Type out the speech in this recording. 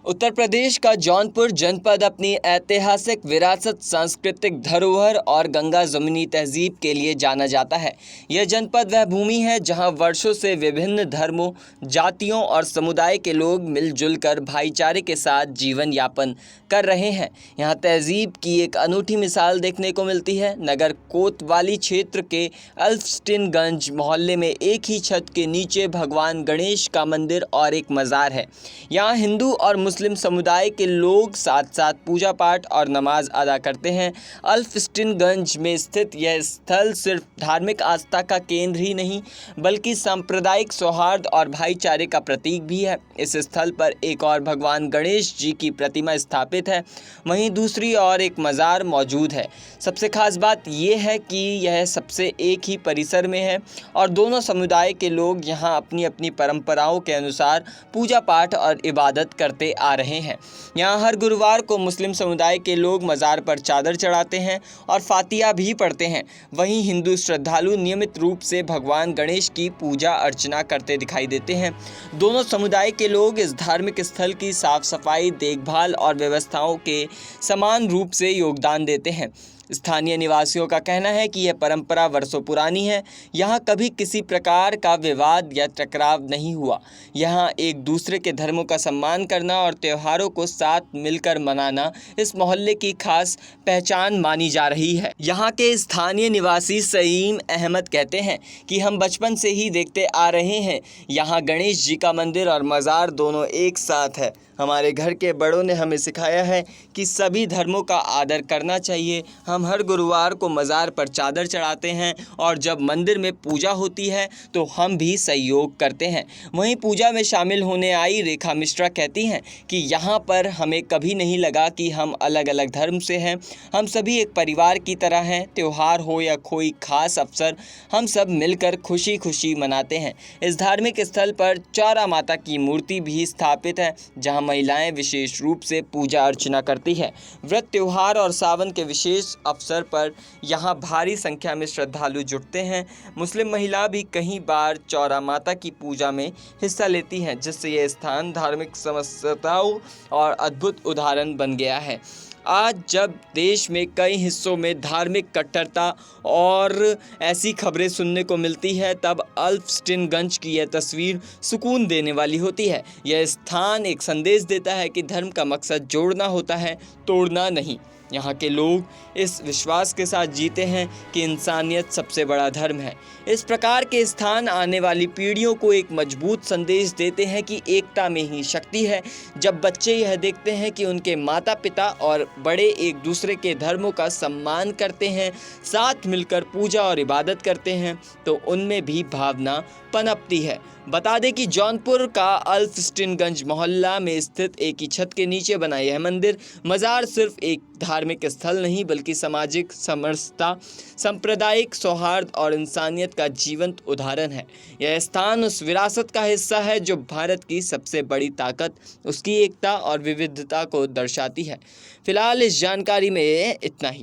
उत्तर प्रदेश का जौनपुर जनपद अपनी ऐतिहासिक विरासत, सांस्कृतिक धरोहर और गंगा जमुनी तहजीब के लिए जाना जाता है। यह जनपद वह भूमि है जहां वर्षों से विभिन्न धर्मों, जातियों और समुदाय के लोग मिलजुल कर भाईचारे के साथ जीवन यापन कर रहे हैं। यहां तहजीब की एक अनूठी मिसाल देखने को मिलती है। नगर कोतवाली क्षेत्र के अल्फ्स्टिनगंज मोहल्ले में एक ही छत के नीचे भगवान गणेश का मंदिर और एक मज़ार है। यहाँ हिंदू और मुस्लिम समुदाय के लोग साथ साथ पूजा पाठ और नमाज अदा करते हैं। अल्फ्स्टिनगंज में स्थित यह स्थल सिर्फ धार्मिक आस्था का केंद्र ही नहीं बल्कि सांप्रदायिक सौहार्द और भाईचारे का प्रतीक भी है। इस स्थल पर एक और भगवान गणेश जी की प्रतिमा स्थापित है, वहीं दूसरी और एक मज़ार मौजूद है। सबसे खास बात यह है कि यह सबसे एक ही परिसर में है और दोनों समुदाय के लोग यहाँ अपनी अपनी परंपराओं के अनुसार पूजा पाठ और इबादत करते आ रहे हैं। यहाँ हर गुरुवार को मुस्लिम समुदाय के लोग मज़ार पर चादर चढ़ाते हैं और फातिहा भी पढ़ते हैं। वहीं हिंदू श्रद्धालु नियमित रूप से भगवान गणेश की पूजा अर्चना करते दिखाई देते हैं। दोनों समुदाय के लोग इस धार्मिक स्थल की साफ सफाई, देखभाल और व्यवस्थाओं के समान रूप से योगदान देते हैं। स्थानीय निवासियों का कहना है कि यह परंपरा वर्षों पुरानी है। यहाँ कभी किसी प्रकार का विवाद या टकराव नहीं हुआ। यहाँ एक दूसरे के धर्मों का सम्मान करना और त्योहारों को साथ मिलकर मनाना इस मोहल्ले की खास पहचान मानी जा रही है। यहाँ के स्थानीय निवासी सईम अहमद कहते हैं कि हम बचपन से ही देखते आ रहे हैं, यहाँ गणेश जी का मंदिर और मज़ार दोनों एक साथ है। हमारे घर के बड़ों ने हमें सिखाया है कि सभी धर्मों का आदर करना चाहिए। हम हर गुरुवार को मज़ार पर चादर चढ़ाते हैं और जब मंदिर में पूजा होती है तो हम भी सहयोग करते हैं। वहीं पूजा में शामिल होने आई रेखा मिश्रा कहती हैं कि यहाँ पर हमें कभी नहीं लगा कि हम अलग अलग धर्म से हैं। हम सभी एक परिवार की तरह हैं। त्यौहार हो या कोई खास अवसर, हम सब मिलकर खुशी खुशी मनाते हैं। इस धार्मिक स्थल पर चौरा माता की मूर्ति भी स्थापित है, जहाँ महिलाएं विशेष रूप से पूजा अर्चना करती है। व्रत, त्योहार और सावन के विशेष अवसर पर यहाँ भारी संख्या में श्रद्धालु जुटते हैं। मुस्लिम महिला भी कई बार चौरा माता की पूजा में हिस्सा लेती हैं, जिससे यह स्थान धार्मिक समरसताओं और अद्भुत उदाहरण बन गया है। आज जब देश में कई हिस्सों में धार्मिक कट्टरता और ऐसी खबरें सुनने को मिलती है, तब अल्फ्स्टिनगंज की यह तस्वीर सुकून देने वाली होती है। यह स्थान एक संदेश देता है कि धर्म का मकसद जोड़ना होता है, तोड़ना नहीं। यहाँ के लोग इस विश्वास के साथ जीते हैं कि इंसानियत सबसे बड़ा धर्म है। इस प्रकार के स्थान आने वाली पीढ़ियों को एक मजबूत संदेश देते हैं कि एकता में ही शक्ति है। जब बच्चे यह देखते हैं कि उनके माता पिता और बड़े एक दूसरे के धर्मों का सम्मान करते हैं, साथ मिलकर पूजा और इबादत करते हैं, तो उनमें भी भावना पनपती है। बता दें कि जौनपुर का अल्फ्स्टिनगंज मोहल्ला में स्थित एक ही छत के नीचे बना यह मंदिर मज़ार सिर्फ एक धार्मिक स्थल नहीं बल्कि सामाजिक समरसता, सांप्रदायिक सौहार्द और इंसानियत का जीवंत उदाहरण है। यह स्थान उस विरासत का हिस्सा है जो भारत की सबसे बड़ी ताकत, उसकी एकता और विविधता को दर्शाती है। फिलहाल इस जानकारी में इतना ही।